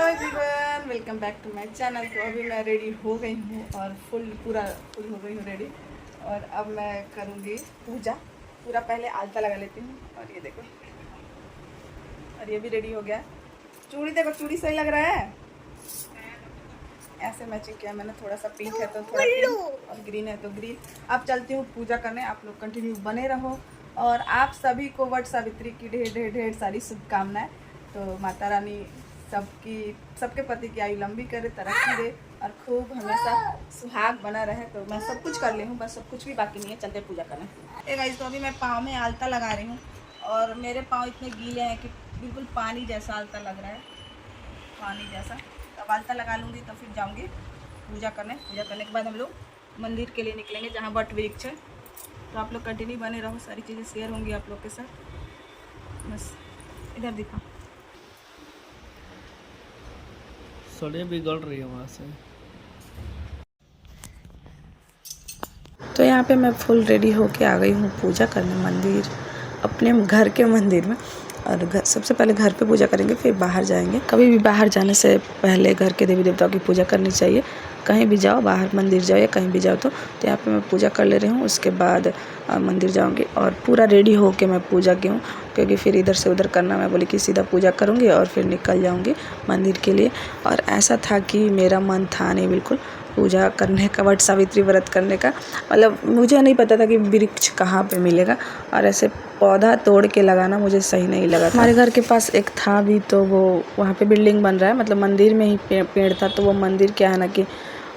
Everyone, welcome back to my channel. तो अभी मैं रेडी हो गई हूँ और पूरा फुल हो गई हूँ रेडी। और अब मैं करूँगी पूजा। पूरा पहले आलता लगा लेती हूँ। और ये देखो, और ये भी रेडी हो गया। चूड़ी देखो, चूड़ी सही लग रहा है। ऐसे मैचिंग किया मैंने, थोड़ा सा पिंक है तो थोड़ा पिंक और ग्रीन है तो ग्रीन। अब चलती हूँ पूजा करने। आप लोग कंटिन्यू बने रहो। और आप सभी को वट सावित्री की ढेर ढेर ढेर सारी शुभकामनाएं। तो माता रानी सबके पति की आयु लंबी करे, तरक्की दे और खूब हमेशा सुहाग बना रहे। तो मैं सब कुछ कर ली हूँ, बस सब कुछ भी बाकी नहीं है। चलते पूजा करने। ए गाइस, तो अभी मैं पाँव में आलता लगा रही हूँ और मेरे पाँव इतने गीले हैं कि बिल्कुल पानी जैसा आलता लग रहा है, पानी जैसा। अब आलता लगा लूँगी तो फिर जाऊँगी पूजा करने। पूजा करने के बाद हम लोग मंदिर के लिए निकलेंगे जहाँ वट वृक्ष है। तो आप लोग कंटिन्यू बने रहो, सारी चीज़ें शेयर होंगी आप लोग के साथ। बस इधर दिखा, सड़े भी गल रही है वहाँ से। तो यहाँ पे मैं फुल रेडी होके आ गई हूँ पूजा करने मंदिर, अपने घर के मंदिर में। और सबसे पहले घर पे पूजा करेंगे, फिर बाहर जाएंगे। कभी भी बाहर जाने से पहले घर के देवी देवताओं की पूजा करनी चाहिए। कहीं भी जाओ, बाहर मंदिर जाओ या कहीं भी जाओ तो यहाँ पे मैं पूजा कर ले रही हूँ। उसके बाद मंदिर जाऊँगी और पूरा रेडी होके मैं पूजा की हूँ, क्योंकि फिर इधर से उधर करना। मैं बोली कि सीधा पूजा करूँगी और फिर निकल जाऊँगी मंदिर के लिए। और ऐसा था कि मेरा मन था नहीं बिल्कुल पूजा करने का, वट सावित्री व्रत करने का। मतलब मुझे नहीं पता था कि वृक्ष कहाँ पे मिलेगा, और ऐसे पौधा तोड़ के लगाना मुझे सही नहीं लगा। हमारे घर के पास एक था भी, तो वो वहाँ पे बिल्डिंग बन रहा है, मतलब मंदिर में ही पेड़ था। तो वो मंदिर क्या है ना कि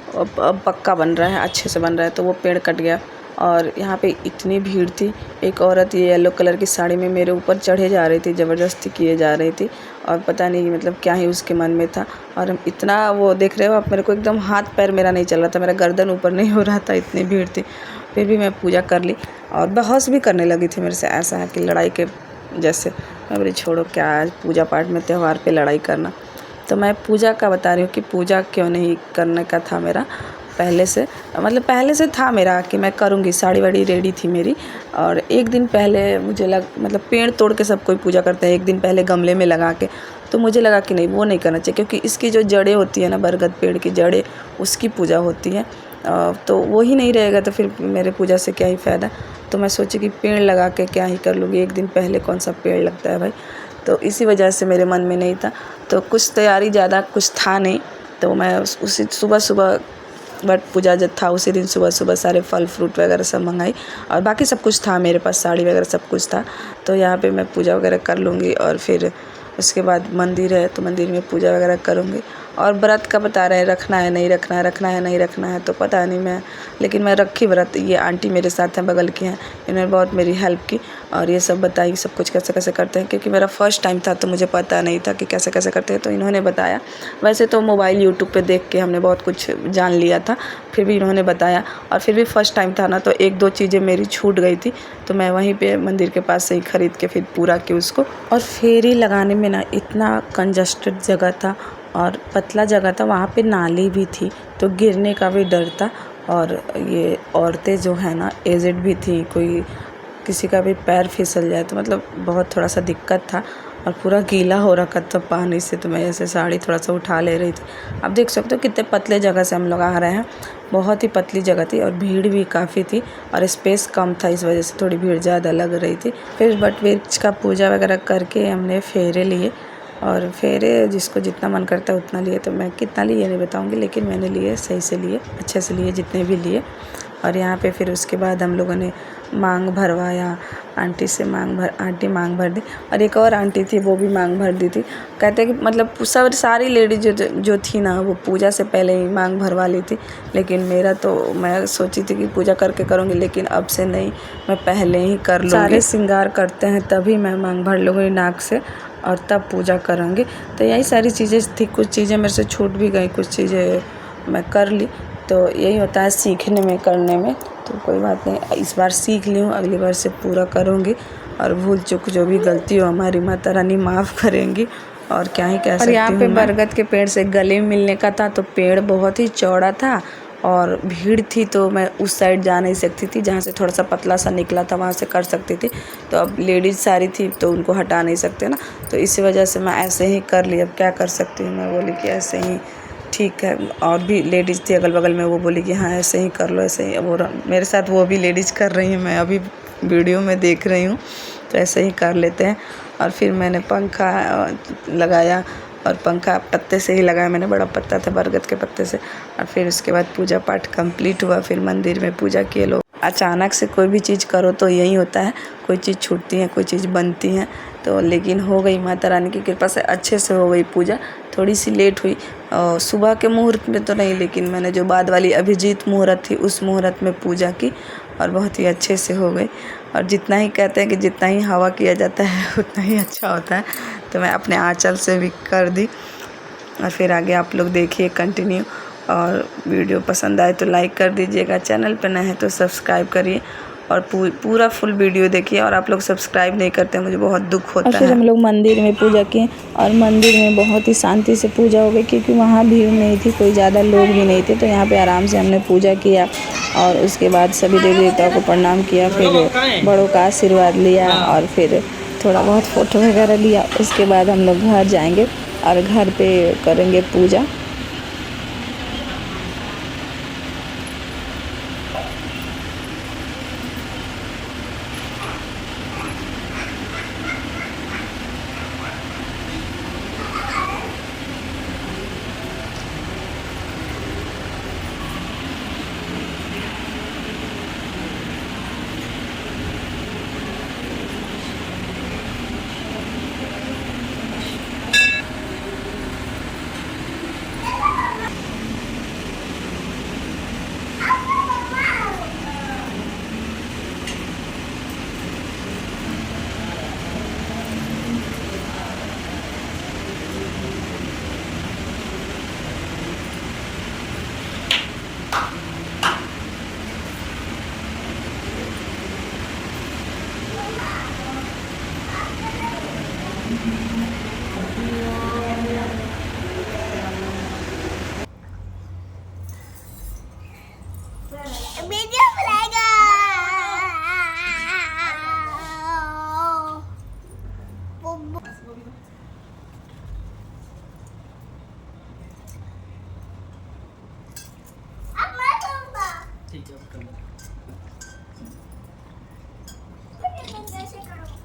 अब पक्का बन रहा है, अच्छे से बन रहा है, तो वो पेड़ कट गया। और यहाँ पे इतनी भीड़ थी। एक औरत ये येलो कलर की साड़ी में मेरे ऊपर चढ़े जा रही थी, ज़बरदस्ती किए जा रही थी। और पता नहीं मतलब क्या ही उसके मन में था। और हम इतना वो देख रहे हो आप, मेरे को एकदम हाथ पैर मेरा नहीं चल रहा था, मेरा गर्दन ऊपर नहीं हो रहा था, इतनी भीड़ थी। फिर भी मैं पूजा कर ली और बहस भी करने लगी थी मेरे से, ऐसा है कि लड़ाई के जैसे। मैं बोली छोड़ो, क्या आज पूजा पाठ में त्यौहार पे लड़ाई करना। तो मैं पूजा का बता रही हूँ कि पूजा क्यों नहीं करने का था मेरा पहले से। मतलब पहले से था मेरा कि मैं करूँगी, साड़ी वाड़ी रेडी थी मेरी। और एक दिन पहले मुझे मतलब पेड़ तोड़ के सब कोई पूजा करते हैं, एक दिन पहले गमले में लगा के। तो मुझे लगा कि नहीं, वो नहीं करना चाहिए, क्योंकि इसकी जो जड़ें होती है ना, बरगद पेड़ की जड़ें, उसकी पूजा होती है। तो वो ही नहीं रहेगा तो फिर मेरे पूजा से क्या ही फ़ायदा। तो मैं सोची कि पेड़ लगा के क्या ही कर लूँगी, एक दिन पहले कौन सा पेड़ लगता है भाई। तो इसी वजह से मेरे मन में नहीं था। तो कुछ तैयारी ज़्यादा कुछ था नहीं। तो मैं उसी सुबह वट पूजा जब था उसी दिन सुबह सारे फल फ्रूट वगैरह सब मंगाई, और बाकी सब कुछ था मेरे पास, साड़ी वगैरह सब कुछ था। तो यहाँ पे मैं पूजा वगैरह कर लूँगी और फिर उसके बाद मंदिर है तो मंदिर में पूजा वगैरह करूँगी। और व्रत का बता रहे हैं, रखना है नहीं रखना है, रखना है नहीं रखना है, तो पता नहीं मैं, लेकिन मैं रखी व्रत। ये आंटी मेरे साथ हैं, बगल की हैं, इन्होंने बहुत मेरी हेल्प की और ये सब बताई सब कुछ कैसे कैसे करते हैं। क्योंकि मेरा फर्स्ट टाइम था तो मुझे पता नहीं था कि कैसे कैसे करते हैं, तो इन्होंने बताया। वैसे तो मोबाइल यूट्यूब पे देख के हमने बहुत कुछ जान लिया था, फिर भी इन्होंने बताया। और फिर भी फर्स्ट टाइम था ना, तो एक दो चीज़ें मेरी छूट गई थी, तो मैं वहीं पे मंदिर के पास से ही ख़रीद के फिर पूरा की उसको। और फेरी लगाने में ना इतना कंजस्टेड जगह था और पतला जगह था, वहाँ पे नाली भी थी, तो गिरने का भी डर था। और ये औरतें जो है ना एजेड भी थी, कोई किसी का भी पैर फिसल जाए तो मतलब बहुत थोड़ा सा दिक्कत था। और पूरा गीला हो रखा था पानी से, तो मैं ऐसे साड़ी थोड़ा सा उठा ले रही थी। आप देख सकते हो कितने पतले जगह से हम लोग आ रहे हैं, बहुत ही पतली जगह थी और भीड़ भी काफ़ी थी और स्पेस कम था, इस वजह से थोड़ी भीड़ ज़्यादा लग रही थी। फिर वट वृक्ष का पूजा वगैरह करके हमने फेरे लिए, और फेरे जिसको जितना मन करता है उतना लिए। तो मैं कितना लिए नहीं बताऊंगी, लेकिन मैंने लिए, सही से लिए, अच्छे से लिए जितने भी लिए। और यहाँ पे फिर उसके बाद हम लोगों ने मांग भरवाया, आंटी से आंटी मांग भर दी, और एक और आंटी थी वो भी मांग भर दी थी। कहते हैं कि मतलब सारी लेडीज जो थी ना, वो पूजा से पहले ही मांग भरवा ली थी। लेकिन मेरा तो, मैं सोची थी कि पूजा करके करूँगी, लेकिन अब से नहीं, मैं पहले ही कर लूँगी। सारे श्रृंगार करते हैं तभी मैं मांग भर लूँगी नाक से, और तब पूजा करूँगी। तो यही सारी चीज़ें थी, कुछ चीज़ें मेरे से छूट भी गई, कुछ चीज़ें मैं कर ली। तो यही होता है सीखने में, करने में। तो कोई बात नहीं, इस बार सीख ली हूँ, अगली बार से पूरा करूँगी। और भूल चूक जो भी गलती हो हमारी माता रानी माफ़ करेंगी, और क्या ही कह सकती हूँ। और यहाँ पे बरगद के पेड़ से गले मिलने का था, तो पेड़ बहुत ही चौड़ा था और भीड़ थी तो मैं उस साइड जा नहीं सकती थी, जहाँ से थोड़ा सा पतला सा निकला था वहाँ से कर सकती थी। तो अब लेडीज़ सारी थी तो उनको हटा नहीं सकते ना, तो इसी वजह से मैं ऐसे ही कर ली। अब क्या कर सकती हूँ, मैं बोली कि ऐसे ही ठीक है। और भी लेडीज़ थी अगल बगल में, वो बोली कि हाँ ऐसे ही कर लो, ऐसे ही। अब मेरे साथ वो भी लेडीज़ कर रही हैं, मैं अभी वीडियो में देख रही हूँ, तो ऐसे ही कर लेते हैं। और फिर मैंने पंखा लगाया, और पंखा पत्ते से ही लगाया मैंने, बड़ा पत्ता था बरगद के पत्ते से। और फिर उसके बाद पूजा पाठ कंप्लीट हुआ, फिर मंदिर में पूजा किए लोग। अचानक से कोई भी चीज़ करो तो यही होता है, कोई चीज़ छूटती है, कोई चीज़ बनती है। तो लेकिन हो गई, माता रानी की कृपा से अच्छे से हो गई पूजा। थोड़ी सी लेट हुई सुबह के मुहूर्त में तो नहीं, लेकिन मैंने जो बाद वाली अभिजीत मुहूर्त थी उस मुहूर्त में पूजा की, और बहुत ही अच्छे से हो गई। और जितना ही कहते हैं कि जितना ही हवा किया जाता है उतना ही अच्छा होता है, तो मैं अपने आंचल से भी कर दी। और फिर आगे आप लोग देखिए कंटिन्यू, और वीडियो पसंद आए तो लाइक कर दीजिएगा, चैनल पर नए हैं तो सब्सक्राइब करिए, और पूरा फुल वीडियो देखिए। और आप लोग सब्सक्राइब नहीं करते, मुझे बहुत दुख होता है। और फिर हम लोग मंदिर में पूजा किए, और मंदिर में बहुत ही शांति से पूजा हो गई, क्योंकि वहाँ भीड़ नहीं थी, कोई ज़्यादा लोग भी नहीं थे। तो यहाँ पे आराम से हमने पूजा किया, और उसके बाद सभी देवी देवताओं को प्रणाम किया, फिर बड़ों का आशीर्वाद लिया, और फिर थोड़ा बहुत फ़ोटो वगैरह लिया। उसके बाद हम लोग घर जाएंगे और घर पे करेंगे पूजा। वीडियो बनाएगा। अब मैं करूँगा। ठीक है, अब कर लो। कैसे करूँ?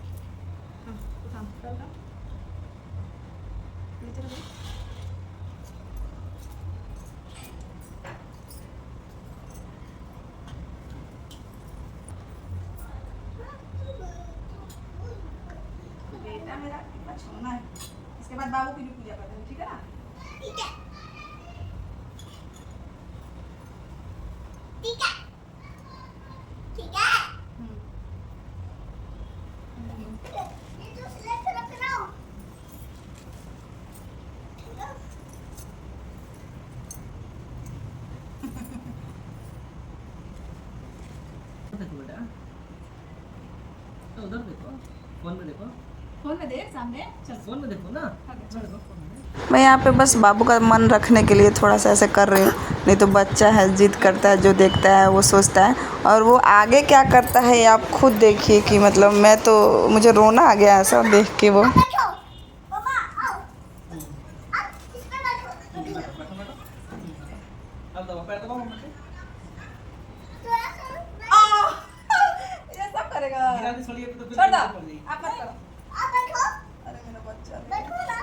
बेटा मेरा कितना छोना है। इसके बाद बाबू की भी पूजा करते हैं, ठीक है ना? ठीक है। ठीक है। ठीक है। ये तो सिलेक्ट रखना। देखो बेटा, उधर देखो, फोन में देखो, फोन में देख सामने, चल फोन में देखो ना। मैं यहाँ पे बस बाबू का मन रखने के लिए थोड़ा सा ऐसे कर रही हूँ, नहीं तो बच्चा है, जिद करता है, जो देखता है वो सोचता है, और वो आगे क्या करता है ये आप खुद देखिए। कि मतलब मैं तो, मुझे रोना आ गया ऐसा देख के। वो बैठो। पापा आओ। अब इस पे बैठो। अब दबाओ, पैर दबाओ मम्मा के। तो ऐसे ये सब करेगा। गिरा दी, छोड़िए तो फिर छोड़ दो, कर दी। आप मत करो। अब बैठो। अरे मेरा बच्चा बैठो ना।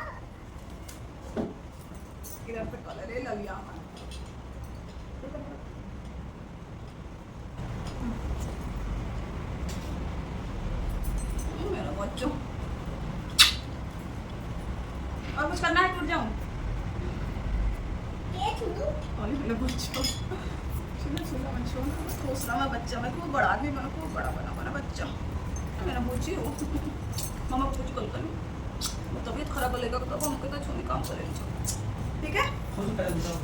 गिरा पे कलर ले लिया हमने। मेरा बच्चा। और कुछ करना है, टूट जाऊं? ये छुड़ू। अरे मेरा बच्चा। सुना सुना मैं छोड़, सोच रहा मैं बच्चा, मैं खूब बड़ा आदमी बना, खूब बड़ा बना मेरा बच्चा। मेरा बच्ची हो। मामा को कुछ कल करूँ, तबीयत खराब लगेगा तब हम कहते छोटी काम करेंगे, ठीक है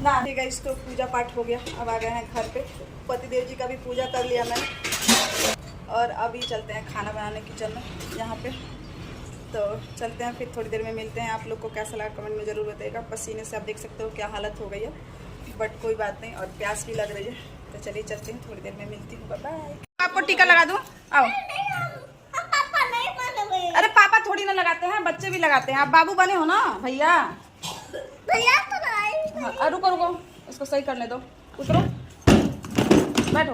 ना? ठीक है, इसको पूजा पाठ हो गया, अब आ गए हैं घर पे। पतिदेव जी का भी पूजा कर लिया मैंने, और अभी चलते हैं खाना बनाने किचन में यहाँ पे। तो चलते हैं, फिर थोड़ी देर में मिलते हैं। आप लोग को कैसा लगा कमेंट में ज़रूर बताइएगा। पसीने से आप देख सकते हो क्या हालत हो गई है। बट कोई बात नहीं, और प्यास भी लग रही है, तो चलिए चलते हैं, थोड़ी देर में मिलती हूँ, बाय। आपको टीका लगा दूँ? आओ। पापा नहीं मानेंगे। अरे पापा थोड़ी ना लगाते हैं, बच्चे भी लगाते हैं। आप बाबू बने हो ना भैया? भैया तो नहीं। हाँ, रुको रुको, इसको सही करने दो, उतरो, बैठो।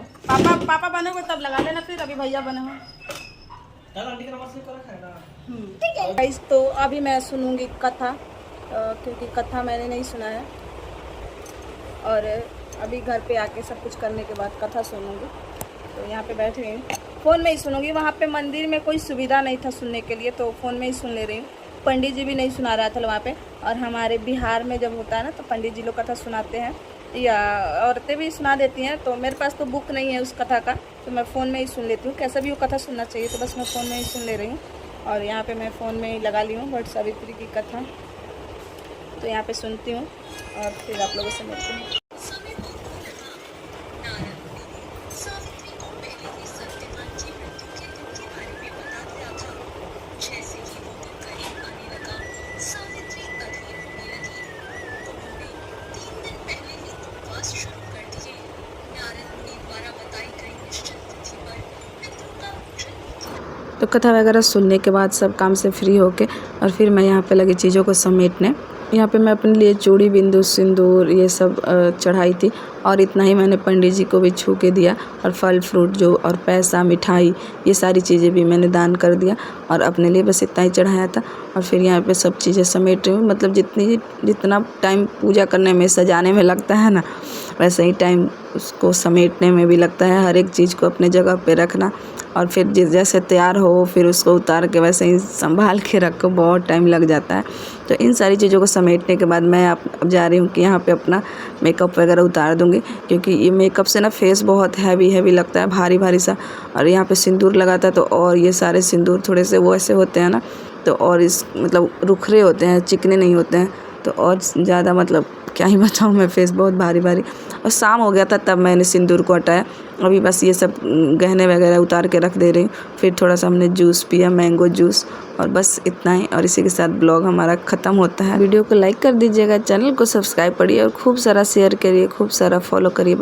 पापा बने तब लगा लेना, फिर अभी भैया बने हो। ठीक है। गाइस, तो अभी मैं सुनूंगी कथा, क्योंकि कथा मैंने नहीं सुना है, और अभी घर पे आके सब कुछ करने के बाद कथा सुनूंगी। तो यहाँ पे बैठ रही हूँ, फ़ोन में ही सुनूंगी। वहाँ पे मंदिर में कोई सुविधा नहीं था सुनने के लिए, तो फ़ोन में ही सुन ले रही हूँ। पंडित जी भी नहीं सुना रहा था वहाँ पे, और हमारे बिहार में जब होता है ना, तो पंडित जी लोग कथा सुनाते हैं, या औरतें भी सुना देती हैं। तो मेरे पास तो बुक नहीं है उस कथा का, तो मैं फ़ोन में ही सुन लेती हूँ। कैसा भी वो कथा सुनना चाहिए, तो बस मैं फ़ोन में ही सुन ले रही हूँ। और यहाँ पे मैं फ़ोन में ही लगा ली हूँ वट सावित्री की कथा, तो यहाँ पे सुनती हूँ और फिर आप लोगों से मिलती हूँ। तो कथा वगैरह सुनने के बाद सब काम से फ्री होके और फिर मैं यहाँ पे लगी चीज़ों को समेटने। यहाँ पे मैं अपने लिए चूड़ी, बिंदु, सिंदूर ये सब चढ़ाई थी, और इतना ही मैंने पंडित जी को भी छू के दिया, और फल फ्रूट जो और पैसा, मिठाई, ये सारी चीज़ें भी मैंने दान कर दिया, और अपने लिए बस इतना ही चढ़ाया था। और फिर यहाँ पे सब चीज़ें समेट रही हूँ। मतलब जितना टाइम पूजा करने में, सजाने में लगता है ना, वैसे ही टाइम उसको समेटने में भी लगता है। हर एक चीज़ को अपने जगह पे रखना, और फिर जैसे तैयार हो फिर उसको उतार के वैसे ही संभाल के रखो, बहुत टाइम लग जाता है। तो इन सारी चीज़ों को समेटने के बाद मैं अब जा रही हूँ कि यहाँ पे अपना मेकअप वगैरह उतार दूँगी, क्योंकि ये मेकअप से ना फेस बहुत हैवी लगता है, भारी भारी सा। और यहाँ पे सिंदूर लगाता है, तो और ये सारे सिंदूर थोड़े से वो ऐसे होते हैं ना, तो और इस मतलब रुखरे होते हैं, चिकने नहीं होते हैं, तो और ज़्यादा मतलब क्या ही बताऊँ मैं, फेस बहुत भारी। और शाम हो गया था तब मैंने सिंदूर को हटाया। अभी बस ये सब गहने वगैरह उतार के रख दे रही हूँ। फिर थोड़ा सा हमने जूस पिया, मैंगो जूस, और बस इतना ही। और इसी के साथ ब्लॉग हमारा ख़त्म होता है। वीडियो को लाइक कर दीजिएगा, चैनल को सब्सक्राइब करिए, और खूब सारा शेयर करिए, खूब सारा फॉलो करिए।